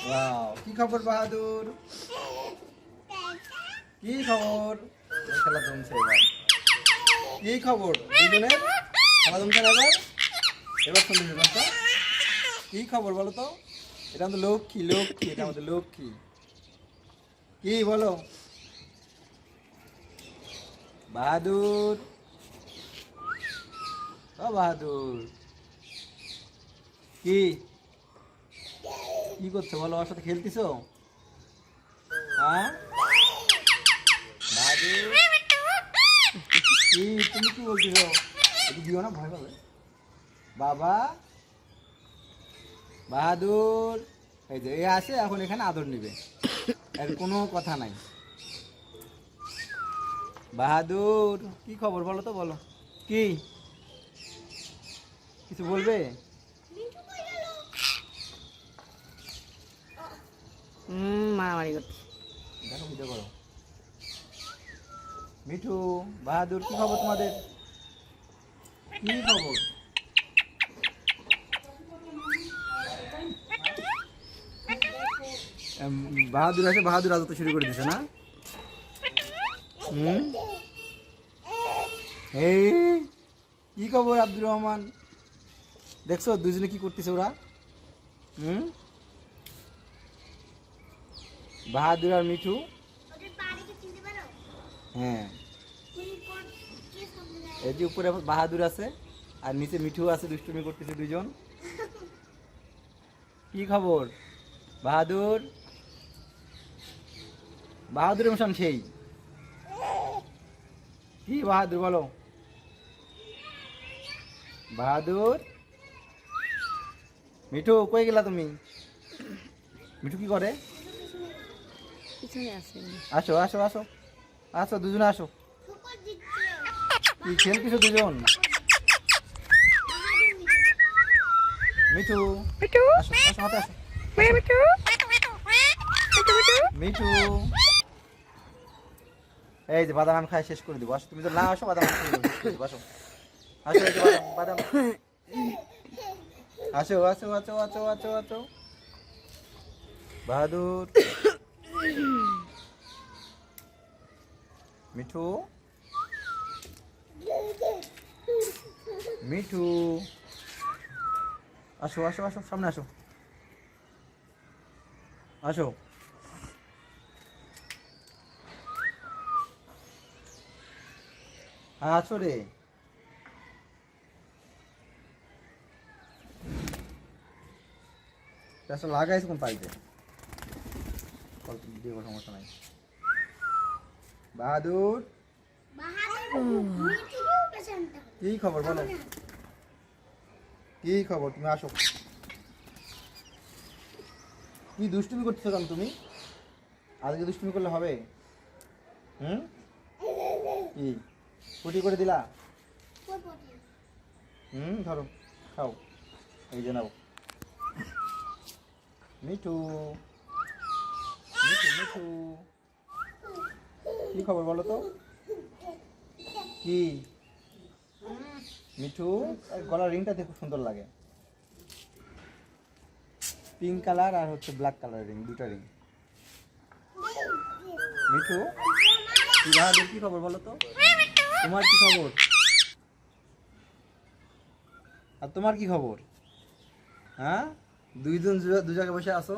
Wow, কি খবর বাহাদুর? কি খবর? খেলা জমছে এবার। কি খবর দুজনের? খেলা জমছে না এবার? এবার শুনতে ব্যাপারটা কি খবর বলো তো? এটা আমাদের লক্ষ্মী, লক্ষ্মী, এটা আমাদের লক্ষ্মী। কি বলো বাহাদুর? ও বাহাদুর, কি কি করছো বলো? ওর সাথে খেলতেছো? হ্যাঁ বাহাদুর, কি তুমি কি বলতেছো? একটু দিও না, ভয় পাবে বাবা। বাহাদুর, এই যে এ আসে এখন এখানে আদর নিবে, এর কোনো কথা নাই। বাহাদুর, কি খবর বলো তো? বলো কি, কিছু বলবে? মারামারি করছে। দেখো ভিডিও করো। মিঠু, বাহাদুর, কি খবর তোমাদের? কি খবর? বাহাদুর আসে, বাহাদুর আজ তো শুরু করে দিছে না? এই কি খবর আব্দুর রহমান? দেখছো দুজনে কি করতেছে ওরা? বাহাদুর আর মিঠু। হ্যাঁ, এই যে উপরে বাহাদুর আছে আর নিচে মিঠু আছে, দুষ্টুমি করতেছে দুজন। কি খবর বাহাদুর? বাহাদুর মশান সেই কি বাহাদুর বলো? বাহাদুর, মিঠু কই গেলা তুমি? মিঠু কি করে? পিছনে আছে। আসো আসো আসো আসো, দুজনে আসো। কি খেলতেছো দুজন? মিঠু, মিঠু, আসো আসো, হাতে আসো। মিঠু, মিঠু, এই যে বাদাম আমি খাই শেষ করে দিব। আসো, তুমি তো না আসো, বাদাম আমি খেয়ে শেষ করে দিব। আসো আসো, এই যে বাদাম, বাদাম। আসো আসো আসো আসো আসো আসো। বাহাদুর, মিঠু, মিঠু, আসো আসো আসো, সামনে আসো। আসো, আসো রে। আসলে লাগাইছে কোন পাইপে? দিয়ে সমস্যা নাই। বাহাদুর, কি খবর বলো? কি খবর? তুমি আসো। কি দুষ্টুমি করতেছো কেন তুমি? আজকে দুষ্টুমি করলে হবে? কি ফুটি করে দিলা? ধরো, খাও, এই যে নাও। মিঠু, মিঠু, মিঠু, কি খবর বলো তো? কি মিঠু, গলার রিংটা দেখো সুন্দর লাগে, পিঙ্ক কালার আর হচ্ছে ব্ল্যাক কালার রিং, দুটা রিং। মিঠু, কি বাহাদুর, কি খবর বলো তো? তোমার কি খবর? আর তোমার কি খবর? হ্যাঁ, দুইজন দু জায়গায় বসে আসো,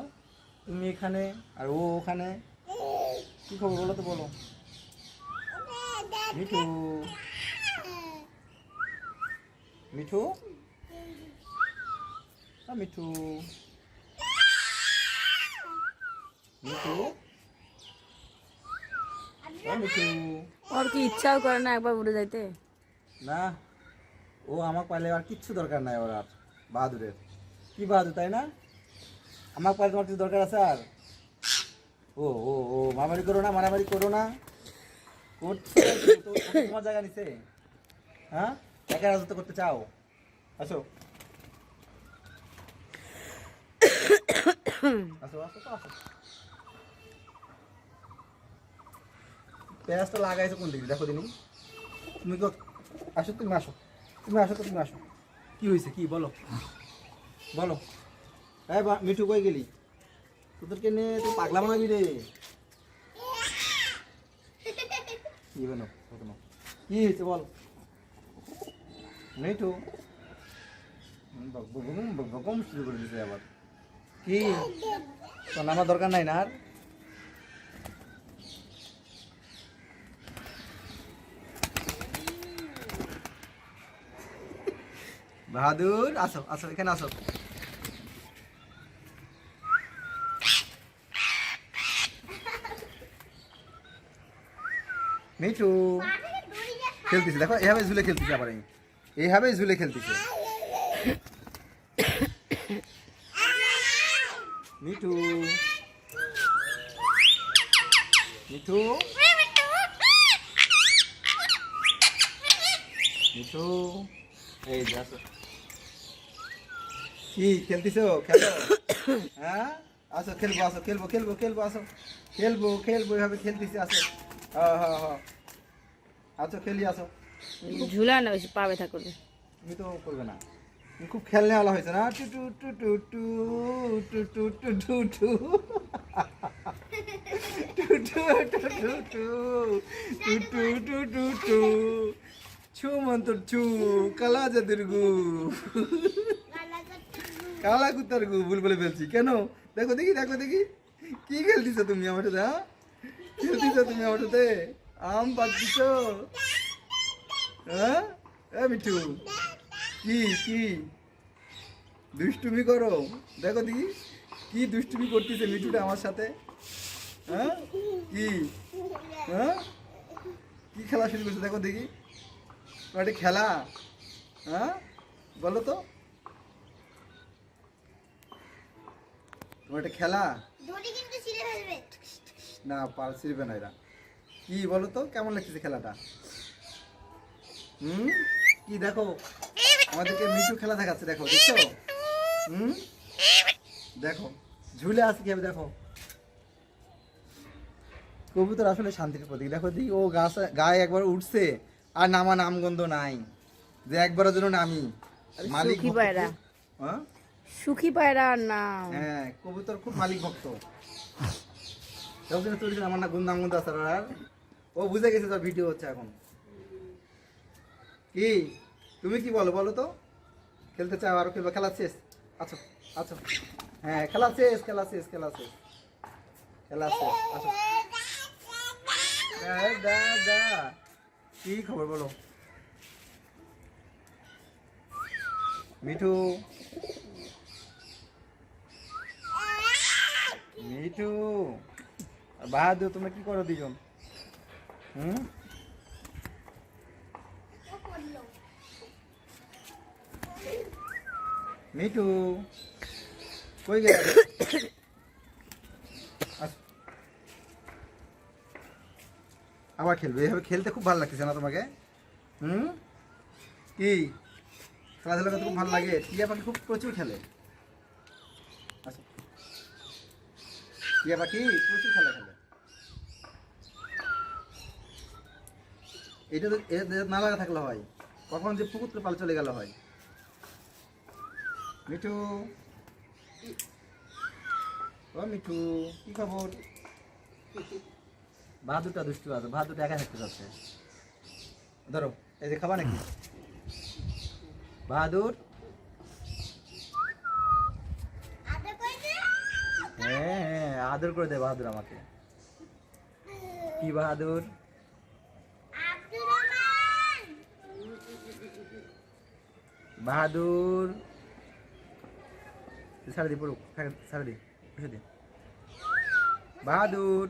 তুমি এখানে আর ও ওখানে। কি খবর বলো তো? বলো মিঠু, মিঠু, মিঠু, মিঠু, মিঠু। ওর কি ইচ্ছাও করে না একবার উড়ে যাইতে? না, ও আমাকে পাইলে আর কিচ্ছু দরকার নাই ওর। আর বাহাদুরের কি বাহাদুর, তাই না? আমাকে পাইলে তোমার কিছু দরকার আছে আর? ও ও ও মারামারি করো না, মারামারি করো না। করছে তো, তোমার জায়গা নিছে। হ্যাঁ, একা রাজত্ব করতে চাও? আসো আসো আসো তো আসো। পেঁয়াজ তো লাগাইছো কোন দিকে দেখো দিনি। তুমি তো আসো, তুমি আসো, তুমি আসো তো, তুমি আসো। কি হয়েছে কি বলো? বলো। এই মিঠু কই গেলি? তোদেরকে নিয়ে তুই পাগলা বানাবি রে। কি হলো কি হয়েছে বল মিঠু? বকবক শুরু করে দিছে আবার। কি তোর নামার দরকার নাই না আর? বাহাদুর আসো আসো এখানে আসো। মিঠু খেলতেছে, দেখো এভাবে ঝুলে খেলতেছে, আবার এইভাবে ঝুলে খেলতেছে। মিঠু মিঠু মিঠু এই যে আসো। কি খেলতেছো? খেলো। হ্যাঁ আসো খেলবো, আসো খেলবো খেলবো খেলবো, আসো খেলবো খেলবো, এভাবে খেলতেছি, আসো। হ্যাঁ হ্যাঁ হ্যাঁ আচ্ছা খেলি, আসো। ঝুলা না বেশি পা ব্যথা করবে। তুমি তো করবে না, তুমি খুব খেলনে ভালো হয়েছে না? টু টু টু টু টু টু টু টু টু টু ছু মন্তর ছু কালা জাতির গু কালা কুত্তার গু ভুল বলে ফেলছি কেন? দেখো দেখি দেখো দেখি কি খেলতিছ তুমি আমার সাথে? হ্যাঁ খেলতিছ তুমি আমার সাথে? আম পাচ্ছিস? হ্যাঁ এ মিঠু কি কি দুষ্টুমি করো? দেখো দেখি কি দুষ্টুমি করতেছে মিঠুটা আমার সাথে। হ্যাঁ কি হ্যাঁ কি খেলা শুরু করছে দেখো দেখি, তোমার একটা খেলা? হ্যাঁ বলো তো, তোমার একটা খেলা? না পাল ছিড়বে না এরা। কি বলো তো কেমন লাগতেছে খেলাটা? কি দেখো আমাদেরকে মিঠু খেলা দেখাচ্ছে, দেখো দেখছো? দেখো ঝুলে আসি কিভাবে, দেখো। কবুতর আসলে শান্তির প্রতীক। দেখো দেখি ও গায়ে একবার উঠছে আর নামা নামগন্ধ নাই, যে একবারের জন্য নামি মালিক সুখী পায়রা। হ্যাঁ সুখী পায়রা না। হ্যাঁ কবুতর খুব মালিক ভক্ত। আমার না গুন্দাম গুন্দা আছে আর ও বুঝে গেছে তোর ভিডিও হচ্ছে এখন। কি তুমি কি বলো বলো তো? খেলতে চাও আরো খেলবো? খেলা শেষ? আচ্ছা আচ্ছা হ্যাঁ খেলা শেষ খেলা শেষ খেলা শেষ খেলা শেষ। আচ্ছা দা দা কি খবর বলো মিঠু? মিঠু বাহাদুর তোমরা কি করো দুজন? মিঠু কই গেল? আবার খেলবে? এইভাবে খেলতে খুব ভালো লাগতেছে না তোমাকে? কি খেলাধুলা করতে খুব ভালো লাগে? টিয়া পাখি খুব প্রচুর খেলে। আচ্ছা টিয়া পাখি প্রচুর খেলা খেলে। এটা তো না লাগা থাকলে হয়, কখন যে পুকুর পাল চলে গেল হয়। মিঠু ও মিঠু কি খবর? বাহাদুরটা দুষ্টু আছে, বাহাদুরটা একা থাকতে যাচ্ছে। ধরো এই যে খাবা নাকি বাহাদুর? হ্যাঁ হ্যাঁ আদর করে দে বাহাদুর আমাকে। কি বাহাদুর? বাহাদুর ছাড়ে দি পুরো ছাড়ে দি বসে দি। বাহাদুর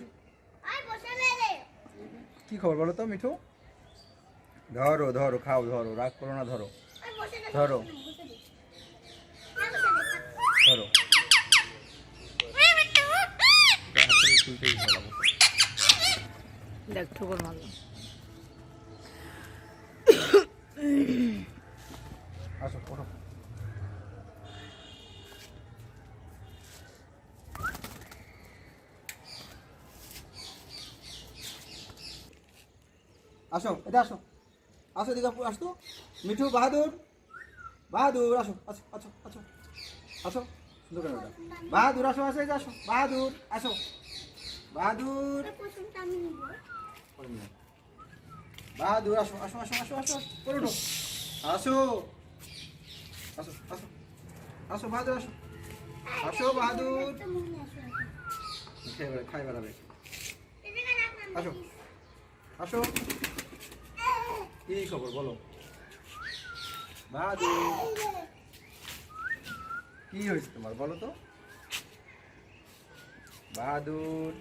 কি খবর বলো তো মিঠু? ধরো ধরো খাও, ধরো রাগ করো না, ধরো ধরো ধরো। দেখ ঠোকর মারলো। আসো ওঠো। আসো এটা আসো, আসো এদিকে আসো। মিঠু বাহাদুর বাহাদুর আসো আসো আসো আসো আসো দোকানে ওঠো। বাহাদুর আসো, আসো, এই যে আসো, বাহাদুর আসো, বাহাদুর, বাহাদুর আসো, আসো, আসো, আসো, আসো, করে ওঠো, আসো, আসো, আসো, আসো, বাহাদুর আসো, আসো, বাহাদুর, খাই বেড়াবে, আসো, আসো, কি খবর বলো, বাহাদুর, কি হয়েছে তোমার বলো তো, বাহাদুর,